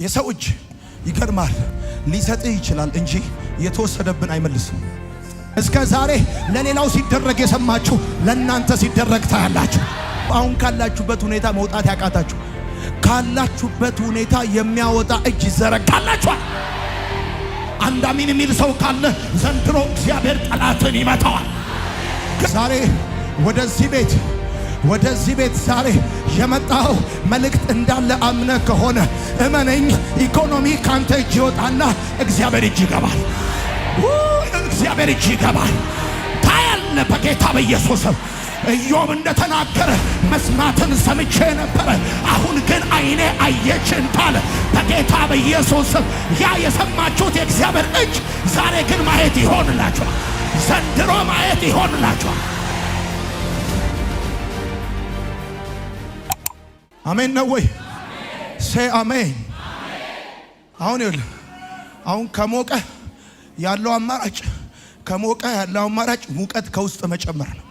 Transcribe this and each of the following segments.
የሰው እጅ ይገርማል ሊሰጥህ ይችላል እንጂ የተወሰደብን አይመልስም። እስከ ዛሬ ለሌላው ሲደረግ የሰማችሁ ለእናንተ ሲደረግ ታያላችሁ። አሁን ካላችሁበት ሁኔታ መውጣት ያቃታችሁ ካላችሁበት ሁኔታ የሚያወጣ እጅ ይዘረጋላችኋል። አንድ አሜን የሚል ሰው ካለ ዘንድሮ እግዚአብሔር ጠላትን ይመታዋል። ዛሬ ወደዚህ ቤት ዛሬ የመጣው መልእክት እንዳለ አምነ ከሆነ እመነኝ፣ ኢኮኖሚ ካንተ እጅ ይወጣና እግዚአብሔር እጅ ይገባል። እግዚአብሔር እጅ ይገባል። ታያለ በጌታ በኢየሱስ ኢዮብ እንደተናገረ መስማትን ሰምቼ ነበር፣ አሁን ግን አይኔ አየች እንዳለ በጌታ በኢየሱስ ያ የሰማችሁት የእግዚአብሔር እጅ ዛሬ ግን ማየት ይሆንላችኋል። ዘንድሮ ማየት ይሆንላችኋል። አሜን ነው ወይ? ሴ አሜን። አሁን ከሞቀ ያለው አማራጭ ሙቀት ከውስጥ መጨመር ነው።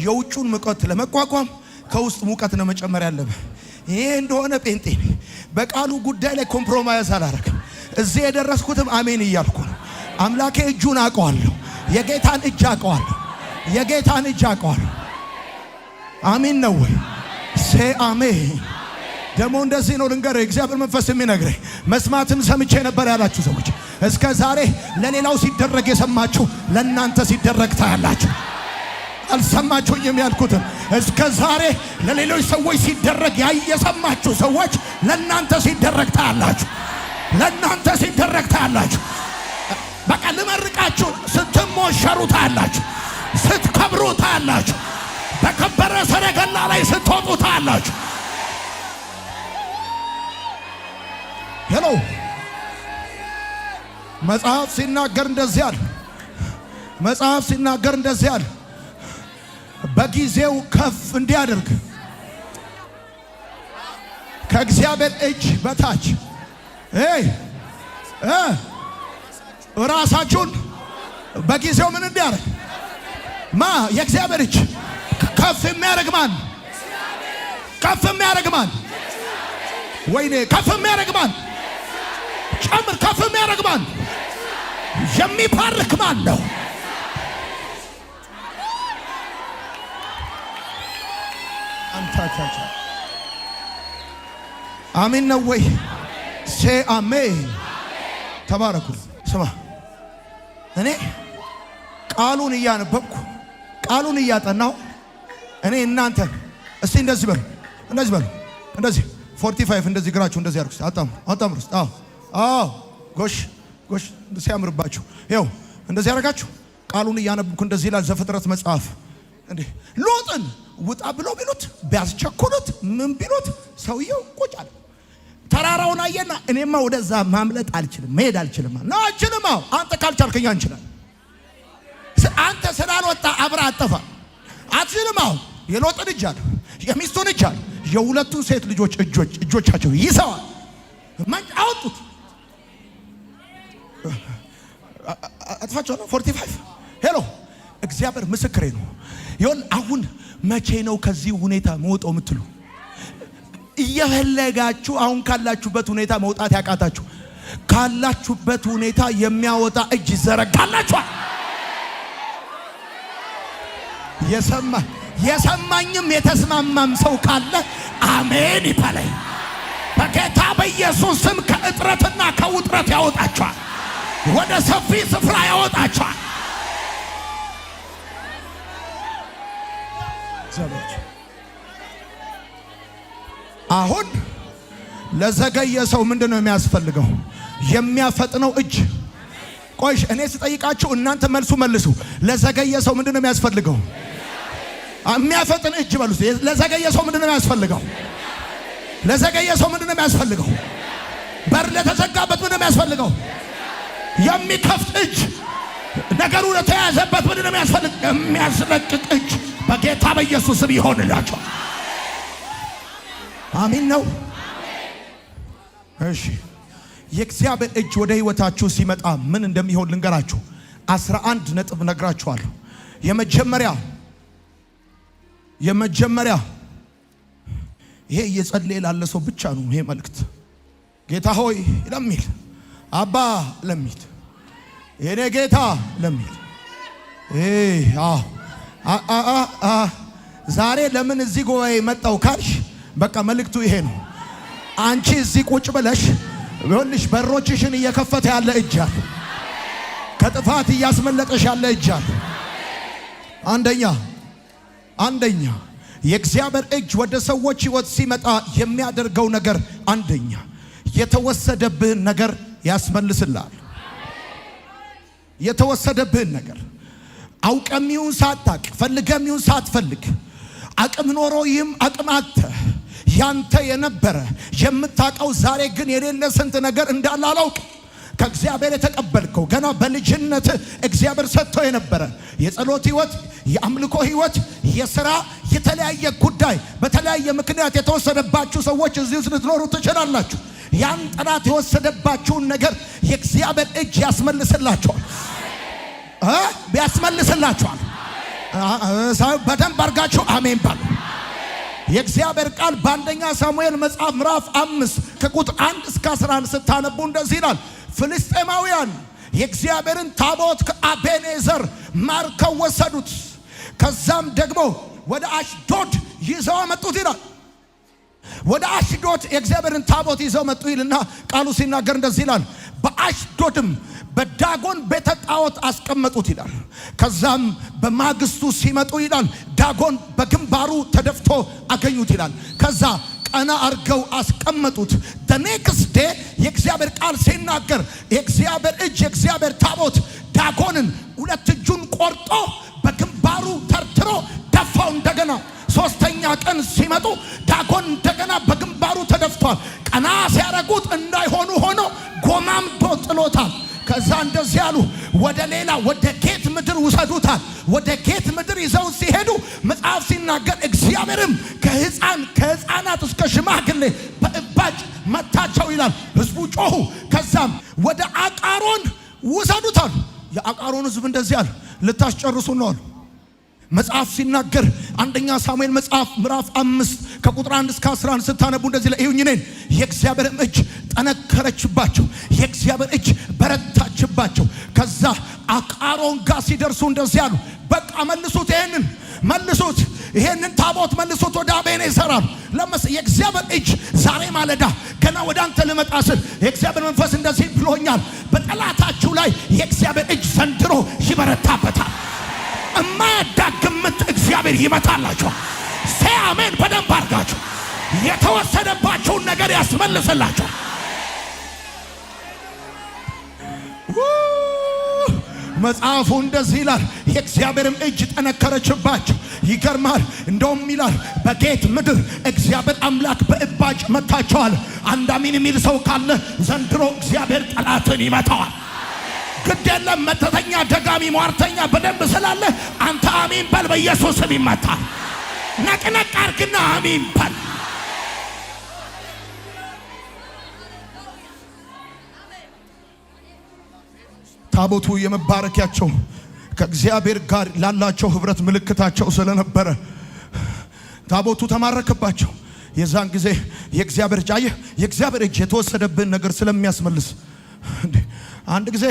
የውጩን ሙቀት ለመቋቋም ከውስጥ ሙቀት ነው መጨመር ያለብህ። ይሄ እንደሆነ ጴንጤ በቃሉ ጉዳይ ላይ ኮምፕሮማይዝ አላረግም። እዚህ የደረስኩትም አሜን እያልኩ ነው። አምላኬ እጁን አውቀዋለሁ። የጌታን እጅ አውቀዋለሁ። አሜን ነው ወይ? ሴ አሜን። ደግሞ እንደዚህ ነው ልንገርህ፣ እግዚአብሔር መንፈስ የሚነግረኝ መስማትም ሰምቼ ነበር ያላችሁ ሰዎች እስከ ዛሬ ለሌላው ሲደረግ የሰማችሁ ለእናንተ ሲደረግ ታያላችሁ። አልሰማችሁኝም ያልኩትን እስከ ዛሬ ለሌሎች ሰዎች ሲደረግ የሰማችሁ ሰዎች ለእናንተ ሲደረግ ታያላችሁ። በቃ ልመርቃችሁ፣ ስትሞሸሩ ታያላችሁ፣ ስትከብሩ ታያላችሁ፣ በከበረ ሰረገላ ላይ ስትወጡ ታያላችሁ። ሄሎ መጽሐፍ ሲናገር እንደዚህ አለ፣ በጊዜው ከፍ እንዲያደርግ ከእግዚአብሔር እጅ በታች ራሳችሁን በጊዜው ምን እንዲያደርግ የእግዚአብሔር እጅ ከፍ የሚያደርግ ማን? ወይኔ ከፍ የሚያደርግ ማን? ጨምር። ከፍ የሚያደርግ ማን? የሚባርክ ማን ነው? አሜን ነው ወይ? ሴ አሜን። ተባረኩ። ስማ፣ እኔ ቃሉን እያነበብኩ ቃሉን እያጠናው እኔ እናንተን እስቲ እንደዚህ በሉ 45 እንደዚህ ግራችሁ እንደዚህ አርጉ። አጣምሩ። ጎሽ ሲያምርባችሁ ይኸው እንደዚህ ያደርጋችሁ። ቃሉን እያነበብኩ እንደዚህ ይላል ዘፍጥረት መጽሐፍ። እንዴ ሎጥን ውጣ ብሎ ቢሉት ቢያስቸኩሉት ምን ቢሉት ሰውየው ቁጭ አለ። ተራራውን አየና እኔማ ወደዛ ማምለጥ አልችልም፣ መሄድ አልችልም። አንተ ካልቻልከኝ እንችላለን። አንተ ስላልወጣ አብራ አጠፋ አትችልም። የሎጥን እጅ አለ፣ የሚስቱን እጅ አለ፣ የሁለቱን ሴት ልጆች እጆቻቸው ይዘዋል። አወጡት። አጥፋቸው ነው 45 ሄሎ እግዚአብሔር ምስክሬ ነው። ይሁን አሁን መቼ ነው ከዚህ ሁኔታ መውጣው የምትሉ እየፈለጋችሁ አሁን ካላችሁበት ሁኔታ መውጣት ያቃታችሁ ካላችሁበት ሁኔታ የሚያወጣ እጅ ይዘረጋላችኋል። የሰማኝም የተስማማም ሰው ካለ አሜን ይበለኝ። በጌታ በኢየሱስ ስም ከእጥረትና ከውጥረት ያወጣችኋል፣ ወደ ሰፊ ስፍራ ያወጣችኋል። አሁን ለዘገየ ሰው ምንድነው የሚያስፈልገው? የሚያፈጥነው እጅ። ቆይሽ እኔ ስጠይቃችሁ እናንተ መልሱ። ለዘገየ ሰው ምንድነው የሚያስፈልገው? የሚያፈጥን እጅ በሉ። ለዘገየ ሰው ምንድነው የሚያስፈልገው? በር ለተዘጋበት ምንድነው የሚያስፈልገው? የሚከፍት እጅ። ነገሩ ለተያዘበት ምንድነው የሚያስፈልገው? የሚያስለቅቅ እጅ። በጌታ በኢየሱስ ስም ይሆንላችሁ። አሜን ነው። እሺ የእግዚአብሔር እጅ ወደ ህይወታችሁ ሲመጣ ምን እንደሚሆን ልንገራችሁ። 11 ነጥብ ነግራችኋለሁ። የመጀመሪያ ይሄ እየጸለየ ላለ ሰው ብቻ ነው ይሄ መልእክት። ጌታ ሆይ ለሚል አባ ለሚል የኔ ጌታ ለሚል ዛሬ ለምን እዚህ ጉባኤ መጣው ካልሽ በቃ መልእክቱ ይሄ ነው። አንቺ እዚህ ቁጭ ብለሽ ይኸውልሽ በሮችሽን እየከፈተ ያለ እጅ አለ። ከጥፋት እያስመለጠሽ ያለ እጅ አለ። አንደኛ የእግዚአብሔር እጅ ወደ ሰዎች ሕይወት ሲመጣ የሚያደርገው ነገር አንደኛ የተወሰደብህን ነገር ያስመልስልሃል። የተወሰደብህን ነገር አውቀም ይሁን ሳታቅ ፈልገም ይሁን ሳትፈልግ አቅም ኖሮ ይህም አቅም አጥተ ያንተ የነበረ የምታውቀው ዛሬ ግን የሌለ ስንት ነገር እንዳለ አላውቅ ከእግዚአብሔር የተቀበልከው ገና በልጅነት እግዚአብሔር ሰጥቶ የነበረ የጸሎት ሕይወት፣ የአምልኮ ሕይወት፣ የሥራ የተለያየ ጉዳይ በተለያየ ምክንያት የተወሰደባችሁ ሰዎች እዚህ ውስጥ ልትኖሩ ትችላላችሁ። ያን ጠላት የወሰደባችሁን ነገር የእግዚአብሔር እጅ ያስመልስላችኋል። ያስመልስላችኋል። በደንብ አድርጋችሁ አሜን ባሉ። የእግዚአብሔር ቃል በአንደኛ ሳሙኤል መጽሐፍ ምዕራፍ 5 ከቁጥር 1 እስከ 11 ስታነቡ እንደዚህ ይላል። ፍልስጤማውያን የእግዚአብሔርን ታቦት ከአቤኔዘር ማርከው ወሰዱት። ከዛም ደግሞ ወደ አሽዶድ ይዘው መጡት ይላል። ወደ አሽዶድ የእግዚአብሔርን ታቦት ይዘው መጡ ይልና ቃሉ ሲናገር እንደዚህ ይላል። በአሽዶድም በዳጎን ቤተ ጣዖት አስቀመጡት ይላል። ከዛም በማግስቱ ሲመጡ ይላል ዳጎን በግንባሩ ተደፍቶ አገኙት ይላል። ከዛ ቀና አርገው አስቀመጡት። ኔክስት ዴይ የእግዚአብሔር ቃል ሲናገር የእግዚአብሔር እጅ የእግዚአብሔር ታቦት ዳጎንን ሁለት እጁን ቆርጦ በግንባሩ ተርትሮ ደፋው። እንደገና ሶስተኛ ቀን ሲመጡ ዳጎን እንደገና በግንባሩ ተደፍቷል። ቀና ሲያረጉት እንዳይሆኑ ሆኖ ጎማምዶ ጥሎታል። ከዛ እንደዚህ ያሉ ወደ ሌላ ወደ ጌት ምድር ውሰዱታል። ወደ ጌት ምድር ይዘው ሲሄዱ መጽሐፍ ሲናገር እግዚአብሔርም ከሕፃናት እስከ ሽማግሌ በእባጭ መታቸው ይላል። ህዝቡ ጮሁ። ከዛም ወደ አቃሮን ውሰዱታል። የአቃሮን ህዝብ እንደዚህ ያለ ልታስጨርሱ ነው አሉ። መጽሐፍ ሲናገር አንደኛ ሳሙኤል መጽሐፍ ምዕራፍ 5 ከቁጥር 1 እስከ 11 ስታነቡ እንደዚህ ላይ ይሁን ነን የእግዚአብሔር እጅ ጠነከረችባቸው፣ የእግዚአብሔር እጅ በረታችባቸው። ከዛ አቃሮን ጋር ሲደርሱ እንደዚህ አሉ። በቃ መልሱት፣ ይሄንን ታቦት መልሱት ወደ አቤኔዘር አሉ። የእግዚአብሔር እጅ ዛሬ ማለዳ ገና ወደ አንተ ልመጣ ስል የእግዚአብሔር መንፈስ እንደዚህ ብሎኛል። በጠላታችሁ ላይ የእግዚአብሔር እጅ ዘንድሮ ይበረታበታል። እማያዳግምት እግዚአብሔር ይመታላችኋል። አሜን። በደንብ አድርጋችሁ የተወሰደባችሁን ነገር ያስመልስላችኋል። መጽሐፉ እንደዚህ ይላል፣ የእግዚአብሔርም እጅ ጠነከረችባቸው። ይገርማል። እንደውም ይላል በጌት ምድር እግዚአብሔር አምላክ በእባጭ መታቸዋል። አንድ አሜን የሚል ሰው ካለ ዘንድሮ እግዚአብሔር ጠላትን ይመታዋል። ግድ የለም መተተኛ፣ ደጋሚ፣ ሟርተኛ በደንብ ስላለ አንተ አሜን በል። በኢየሱስ ስም ይመታል። ነቅነቅ አርግና አሜን በል። ታቦቱ የመባረኪያቸው ከእግዚአብሔር ጋር ላላቸው ህብረት ምልክታቸው ስለነበረ ታቦቱ ተማረከባቸው። የዛን ጊዜ የእግዚአብሔር እጅ የእግዚአብሔር እጅ የተወሰደብን ነገር ስለሚያስመልስ አንድ ጊዜ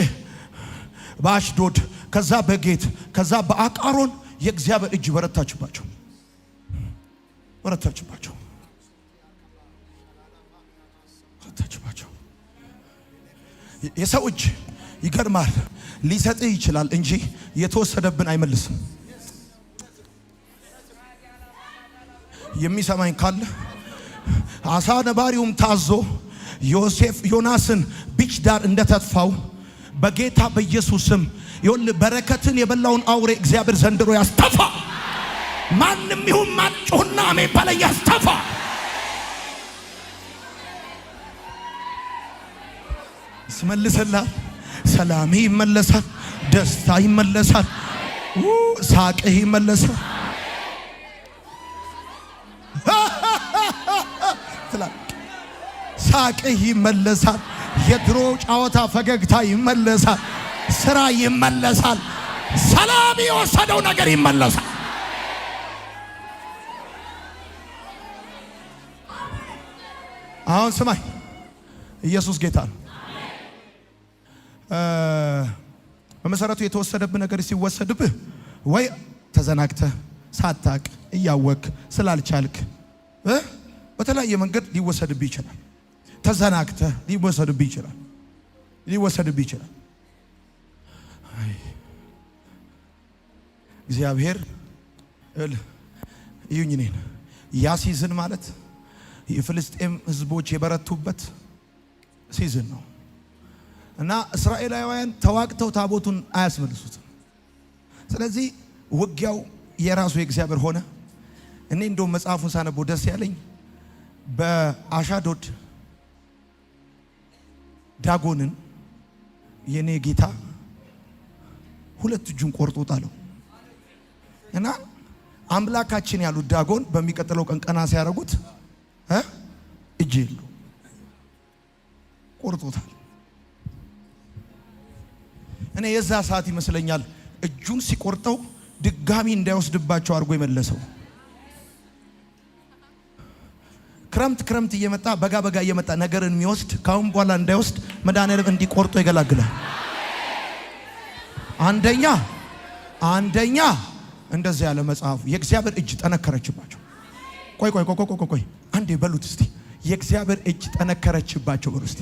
በአሽዶድ ከዛ በጌት ከዛ በአቃሮን የእግዚአብሔር እጅ በረታችባቸው። የሰው እጅ ይገርማል፣ ሊሰጥህ ይችላል እንጂ የተወሰደብን አይመልስም። የሚሰማኝ ካለ አሳ ነባሪውም ታዞ ዮናስን ቢች ዳር እንደተፋው በጌታ በኢየሱስ ስም ይኸውልህ በረከትን የበላውን አውሬ እግዚአብሔር ዘንድሮ ያስተፋ። ማንም ይሁን ማን ጮህና አሜን ባለ ያስተፋ። ይመለሳል። ሰላም ይመለሳል። ደስታ ይመለሳል። ሳቅህ ይመለሳል። ሳቅህ ይመለሳል። የድሮ ጫወታ ፈገግታ ይመለሳል። ስራ ይመለሳል። ሰላም የወሰደው ነገር ይመለሳል። አሁን ስማኝ፣ ኢየሱስ ጌታ ነው። በመሰረቱ የተወሰደብህ ነገር ሲወሰድብህ ወይ ተዘናግተህ ሳታቅ እያወቅ ስላልቻልክ በተለያየ መንገድ ሊወሰድብህ ይችላል። ተዘናግተህ ሊወሰድብህ ይችላል። እግዚአብሔር እዩኝ እኔን ያ ሲዝን ማለት የፍልስጤም ህዝቦች የበረቱበት ሲዝን ነው እና እስራኤላውያን ተዋግተው ታቦቱን አያስመልሱትም። ስለዚህ ውጊያው የራሱ የእግዚአብሔር ሆነ። እኔ እንደውም መጽሐፉን ሳነበው ደስ ያለኝ በአሻዶድ ዳጎንን የኔ ጌታ ሁለት እጁን ቆርጦ ጣለው እና አምላካችን ያሉት ዳጎን በሚቀጥለው ቀን ቀና ሲያደርጉት እጅ የለው ቆርጦታል። እኔ የዛ ሰዓት ይመስለኛል እጁን ሲቆርጠው ድጋሚ እንዳይወስድባቸው አድርጎ የመለሰው። ክረምት እየመጣ በጋ እየመጣ ነገርን የሚወስድ ካሁን በኋላ እንዳይወስድ መድኃኒዓለም እንዲቆርጦ ይገላግላል። አንደኛ እንደዚህ ያለ መጽሐፉ የእግዚአብሔር እጅ ጠነከረችባቸው። ቆይ አንዴ በሉት እስቲ የእግዚአብሔር እጅ ጠነከረችባቸው በሉ እስቲ።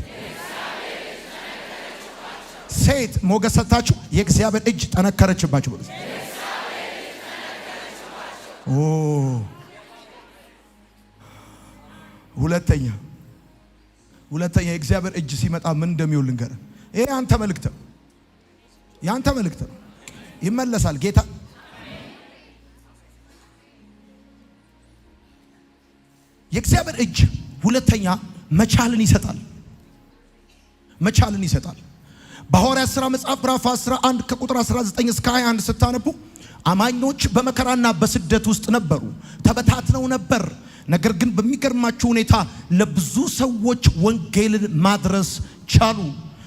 ሴት ሞገስ ሰጣችሁ የእግዚአብሔር እጅ ጠነከረችባቸው በሉ እስቲ። ሁለተኛ የእግዚአብሔር እጅ ሲመጣ ምን እንደሚውል ልንገርህ። ይሄ ያንተ መልእክት ነው። ይመለሳል ጌታ። የእግዚአብሔር እጅ ሁለተኛ መቻልን ይሰጣል። በሐዋርያት ሥራ መጽሐፍ ምዕራፍ 11 ከቁጥር 19 እስከ 21 ስታነቡ አማኞች በመከራና በስደት ውስጥ ነበሩ፣ ተበታትነው ነበር። ነገር ግን በሚገርማችሁ ሁኔታ ለብዙ ሰዎች ወንጌልን ማድረስ ቻሉ።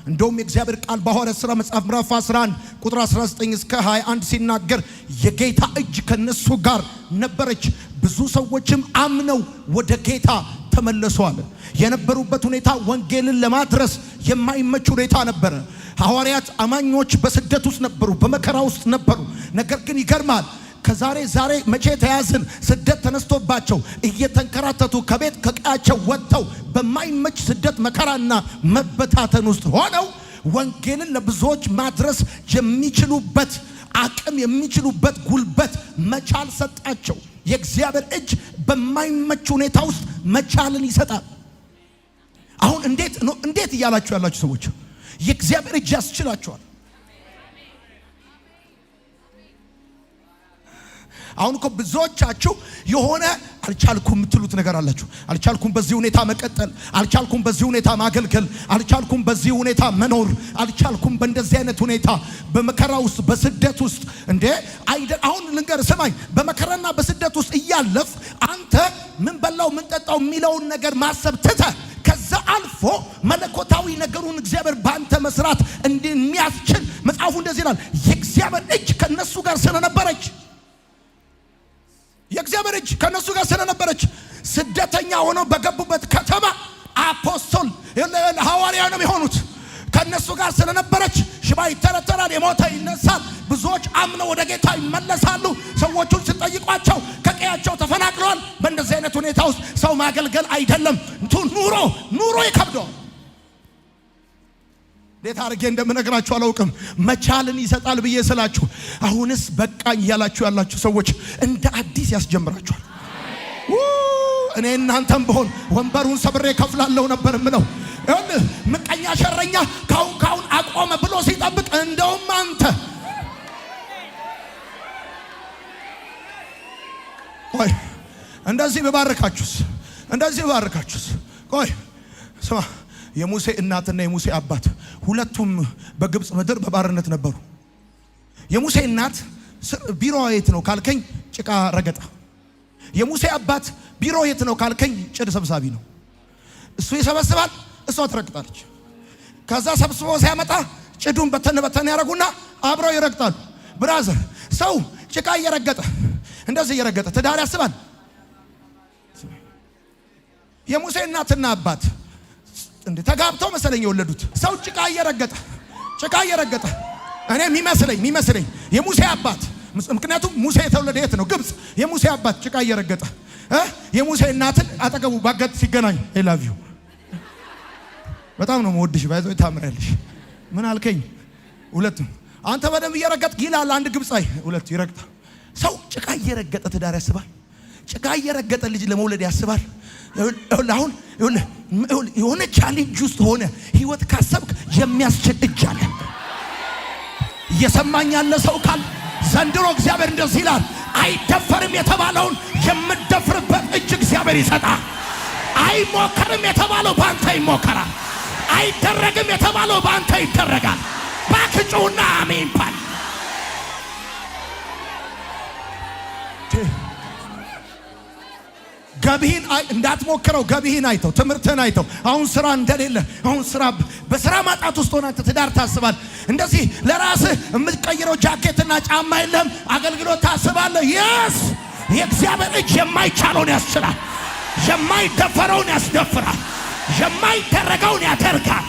እንደውም የእግዚአብሔር ቃል በሐዋርያት ሥራ መጽሐፍ ምዕራፍ 11 ቁጥር 19 እስከ 21 ሲናገር የጌታ እጅ ከነሱ ጋር ነበረች፣ ብዙ ሰዎችም አምነው ወደ ጌታ ተመለሱ አለ። የነበሩበት ሁኔታ ወንጌልን ለማድረስ የማይመች ሁኔታ ነበረ። ሐዋርያት አማኞች በስደት ውስጥ ነበሩ፣ በመከራ ውስጥ ነበሩ። ነገር ግን ይገርማል ዛሬ መቼ ተያዝን? ስደት ተነስቶባቸው እየተንከራተቱ ከቤት ከቀያቸው ወጥተው በማይመች ስደት መከራና መበታተን ውስጥ ሆነው ወንጌልን ለብዙዎች ማድረስ የሚችሉበት አቅም የሚችሉበት ጉልበት መቻል ሰጣቸው። የእግዚአብሔር እጅ በማይመች ሁኔታ ውስጥ መቻልን ይሰጣል። አሁን እንዴት እያላችሁ ያላችሁ ሰዎች የእግዚአብሔር እጅ ያስችላቸዋል። አሁን እኮ ብዙዎቻችሁ የሆነ አልቻልኩም የምትሉት ነገር አላችሁ። አልቻልኩም በዚህ ሁኔታ መቀጠል፣ አልቻልኩም በዚህ ሁኔታ ማገልገል፣ አልቻልኩም በዚህ ሁኔታ መኖር፣ አልቻልኩም በእንደዚህ አይነት ሁኔታ በመከራ ውስጥ በስደት ውስጥ አሁን ልንገር ስማኝ፣ በመከራና በስደት ውስጥ እያለፍ አንተ ምን በላው ምን ጠጣው የሚለውን ነገር ማሰብ ትተህ ከዛ አልፎ መለኮታዊ ነገሩን እግዚአብሔር ባንተ መስራት እንደሚያስችል መጽሐፉ እንደዚህ ይላል። የእግዚአብሔር እጅ ከነሱ ጋር ስለነበረች ስደተኛ ሆነው በገቡበት ከተማ አፖስቶል ሐዋርያ ነው የሆኑት። ከነሱ ጋር ስለነበረች ሽባ ይተረተራል፣ የሞተ ይነሳል፣ ብዙዎች አምነው ወደ ጌታ ይመለሳሉ። ሰዎቹን ሲጠይቋቸው ከቀያቸው ተፈናቅለዋል። በእንደዚህ አይነት ሁኔታ ውስጥ ሰው ማገልገል አይደለም ኑሮ ይከብደዋል። እንዴት አድርጌ እንደምነግራችሁ አላውቅም። መቻልን ይሰጣል ብዬ ስላችሁ አሁንስ በቃኝ ያላችሁ ያላችሁ ሰዎች እንደ አዲስ ያስጀምራችኋል። እኔ እናንተም ብሆን ወንበሩን ሰብሬ ከፍላለሁ ነበር ምለው ምቀኛ ሸረኛ ካሁን አቆመ ብሎ ሲጠብቅ እንደውም አንተ ቆይ እንደዚህ በባረካችሁስ ቆይ ስማ፣ የሙሴ እናትና የሙሴ አባት ሁለቱም በግብጽ ምድር በባርነት ነበሩ። የሙሴ እናት ቢሮዋ የት ነው ካልከኝ ጭቃ ረገጣ። የሙሴ አባት ቢሮ የት ነው ካልከኝ ጭድ ሰብሳቢ ነው። እሱ ይሰበስባል፣ እሷ ትረግጣለች። ከዛ ሰብስቦ ሲያመጣ ጭዱን በተን ያረጉና አብረው ይረግጣሉ። ብራዘር ሰው ጭቃ እየረገጠ እንደዚህ እየረገጠ ትዳር ያስባል። የሙሴ እናትና አባት እንዴ ተጋብተው መሰለኝ የወለዱት። ሰው ጭቃ እየረገጠ እኔ የሚመስለኝ የሙሴ አባት፣ ምክንያቱም ሙሴ የተወለደ የት ነው? ግብጽ። የሙሴ አባት ጭቃ እየረገጠ የሙሴ እናትን አጠገቡ ባጋጥ ሲገናኝ አይ ላቭ ዩ በጣም ነው የምወድሽ ባይዘው ታምራለሽ። ምን አልከኝ? ሁለቱም አንተ በደንብ እየረገጥክ ይላል አንድ ግብጻይ፣ ሁለቱ ይረግጣ። ሰው ጭቃ እየረገጠ ትዳር ያስባል። ጭቃ እየረገጠ ልጅ ለመውለድ ያስባል። አሁን የሆነ ቻሌንጅ ውስጥ ሆነ ህይወት ካሰብክ የሚያስችል እጅ አለ። እየሰማኝ ያለ ሰው ካል ዘንድሮ እግዚአብሔር እንደዚህ ይላል፣ አይደፈርም የተባለውን የምትደፍርበት እጅ እግዚአብሔር ይሰጣል። አይሞከርም የተባለው በአንተ ይሞከራል። አይደረግም የተባለው በአንተ ይደረጋል። ባክጩና አሜን ባል። ገቢህን እንዳትሞክረው። ገቢህን አይተው፣ ትምህርትህን አይተው። አሁን ስራ እንደሌለ፣ አሁን ስራ በስራ ማጣት ውስጥ ሆነ ትዳር ታስባል። እንደዚህ ለራስህ የምትቀይረው ጃኬትና ጫማ የለም፣ አገልግሎት ታስባለህ። የስ የእግዚአብሔር እጅ የማይቻለውን ያስችላል፣ የማይደፈረውን ያስደፍራል፣ የማይደረገውን ያደርጋል።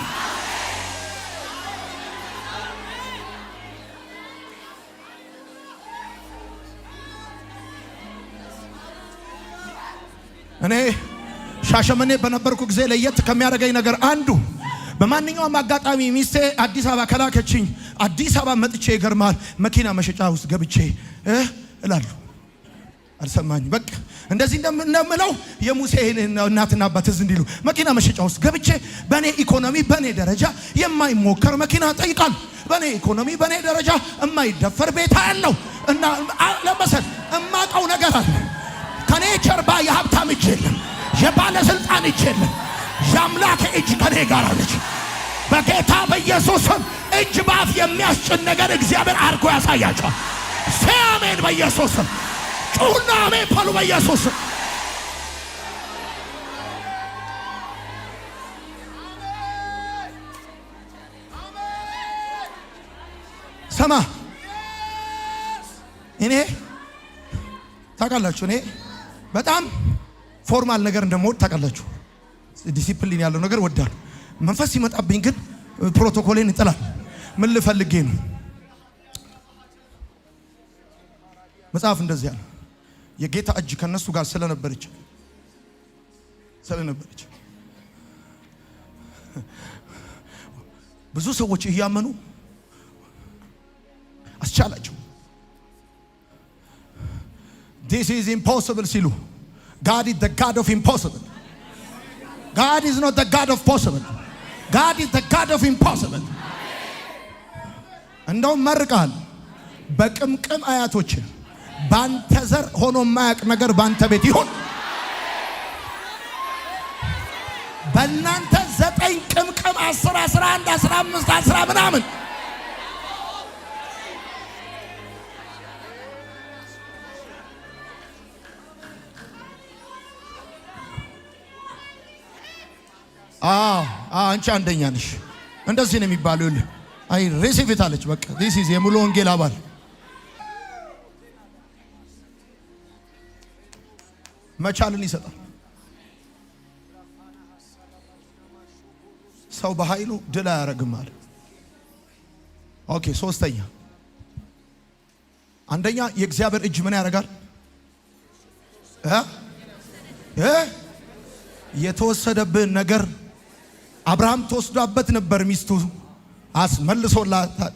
እኔ ሻሸመኔ በነበርኩ ጊዜ ለየት ከሚያደርገኝ ነገር አንዱ በማንኛውም አጋጣሚ ሚስቴ አዲስ አበባ ከላከችኝ አዲስ አበባ መጥቼ ይገርማል መኪና መሸጫ ውስጥ ገብቼ እላለሁ። አልሰማኝ በቃ እንደዚህ እንደምለው የሙሴ እናትና አባት እዚህ እንዲሉ መኪና መሸጫ ውስጥ ገብቼ በኔ ኢኮኖሚ በኔ ደረጃ የማይሞከር መኪና ጠይቃል። በኔ ኢኮኖሚ በኔ ደረጃ የማይደፈር ቤት ያለው እና ለመሰል እማቀው ነገር አለ። ከኔ ጀርባ የሀብታም እጅ የለም፣ የባለስልጣን እጅ የለም። የአምላክ እጅ ከኔ ጋር አለች። በጌታ በኢየሱስም እጅ ባፍ የሚያስጭን ነገር እግዚአብሔር አድርጎ ያሳያቸዋል። አሜን። በኢየሱስም ጩና አሜን በሉ። በኢየሱስም ሰማ። እኔ ታውቃላችሁ፣ እኔ በጣም ፎርማል ነገር እንደምወድ ታውቃላችሁ። ዲሲፕሊን ያለው ነገር ወዳለሁ። መንፈስ ሲመጣብኝ ግን ፕሮቶኮሌን ይጥላል። ምን ልፈልጌ ነው? መጽሐፍ እንደዚህ ያለ የጌታ እጅ ከነሱ ጋር ስለነበረች ብዙ ሰዎች እያመኑ አስቻላቸው። This is impossible ሲሉ God is the God of impossible. God is not the God of possible. God is the God of impossible. እንደውም መርቃል በቅምቅም አያቶች ባንተ ዘር ሆኖ ማያቅ ነገር ባንተ ቤት ይሁን። በእናንተ 9 ቅምቅም 10 11 15 10 ምናምን አንቺ አንደኛ ነሽ። እንደዚህ ነው የሚባለው። አይ ሪሲቭ ኢት አለች። በቃ this is የሙሉ ወንጌል አባል መቻልን ይሰጣል። ሰው በኃይሉ ድል አያረግም አለ። ኦኬ ሶስተኛ፣ አንደኛ የእግዚአብሔር እጅ ምን ያደርጋል? የተወሰደብን ነገር አብርሃም ተወስዶበት ነበር፣ ሚስቱ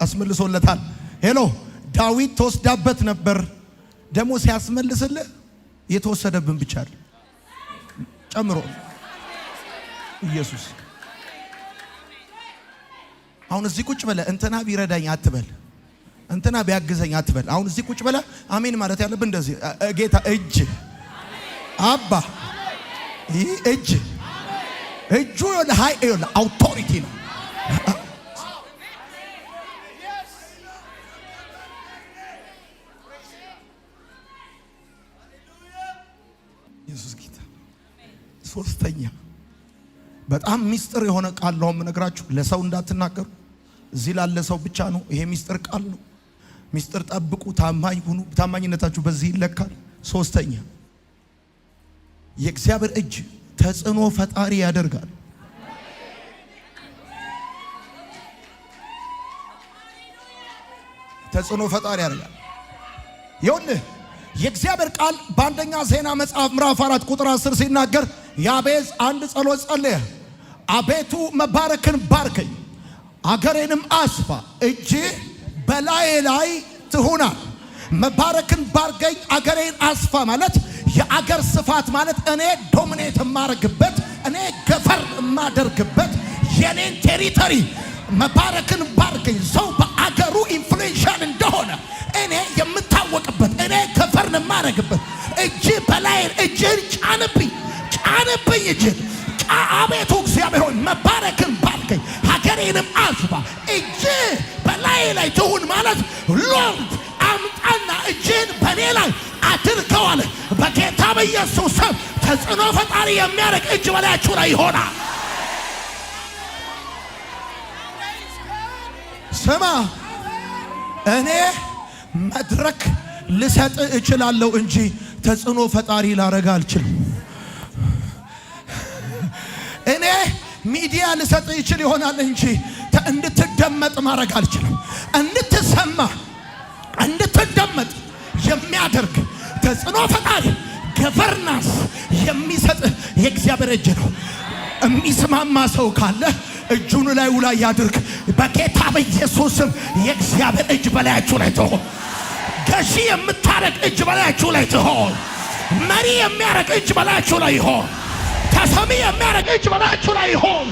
አስመልሶለታል። ሄሎ ዳዊት ተወስዳበት ነበር፣ ደግሞ ሲያስመልስልህ የተወሰደብን ብቻ አይደል ጨምሮ ኢየሱስ። አሁን እዚህ ቁጭ በለ እንትና ቢረዳኝ አትበል፣ እንትና ቢያግዘኝ አትበል። አሁን እዚህ ቁጭ በለ አሜን ማለት ያለብን እንደዚህ ጌታ እጅ አባ ይህ እጁ ለሃይ አውቶሪቲ ነው። ኢየሱስ ጌታ። ሶስተኛ በጣም ሚስጥር የሆነ ቃል ነው የምነግራችሁ፣ ለሰው እንዳትናገሩ። እዚህ ላለ ሰው ብቻ ነው ይሄ ሚስጥር ቃል ነው። ሚስጥር ጠብቁ፣ ታማኝ ሁኑ። ታማኝነታችሁ በዚህ ይለካል። ሶስተኛ የእግዚአብሔር እጅ ተጽዕኖ ፈጣሪ ያደርጋል። ተጽዕኖ ፈጣሪ ያደርጋል። ይኸውልህ የእግዚአብሔር ቃል በአንደኛ ዜና መጽሐፍ ምዕራፍ 4 ቁጥር 10 ሲናገር ያቤዝ አንድ ጸሎት ጸለየ። አቤቱ መባረክን ባርከኝ፣ አገሬንም አስፋ፣ እጅ በላዬ ላይ ትሁና። መባረክን ባርከኝ፣ አገሬን አስፋ ማለት የአገር ስፋት ማለት እኔ ዶሚኔት የማደርግበት እኔ ገፈር የማደርግበት የኔን ቴሪቶሪ መባረክን ባርከኝ። ሰው በአገሩ ኢንፍሉዌንሻል እንደሆነ እኔ የምታወቅበት እኔ ገፈርን የማደርግበት እጅ በላይ እጅን ጫንብኝ እጅን አቤቱ እግዚአብሔር ሆይ መባረክን ባርከኝ ሀገሬንም አስፋ እጅ በላይ ላይ ትሁን ማለት ሎርድ አምጣና እጅን በኔ ላይ አድርገው አለ። በጌታ በኢየሱስ ስም ተጽዕኖ ፈጣሪ የሚያደርግ እጅ በላያችሁ ላይ ይሆናል። ስማ እኔ መድረክ ልሰጥ እችላለሁ እንጂ ተጽዕኖ ፈጣሪ ላረጋ አልችልም። እኔ ሚዲያ ልሰጥ ይችል ይሆናል እንጂ እንድትደመጥ ማረግ አልችልም። እንድትሰማ እንድትደመጥ የሚያደርግ ተጽዕኖ ፈጣሪ ገቨርናንስ የሚሰጥ የእግዚአብሔር እጅ ነው። የሚስማማ ሰው ካለ እጁን ላይ ያድርግ። በጌታ በኢየሱስም የእግዚአብሔር እጅ በላያችሁ ላይ ትሆን። ገዢ የምታረግ እጅ በላያችሁ ላይ ትሆን። መሪ የሚያረግ እጅ በላያችሁ ላይ ይሆን። ተሰሚ የሚያረግ እጅ በላያችሁ ላይ ይሆን።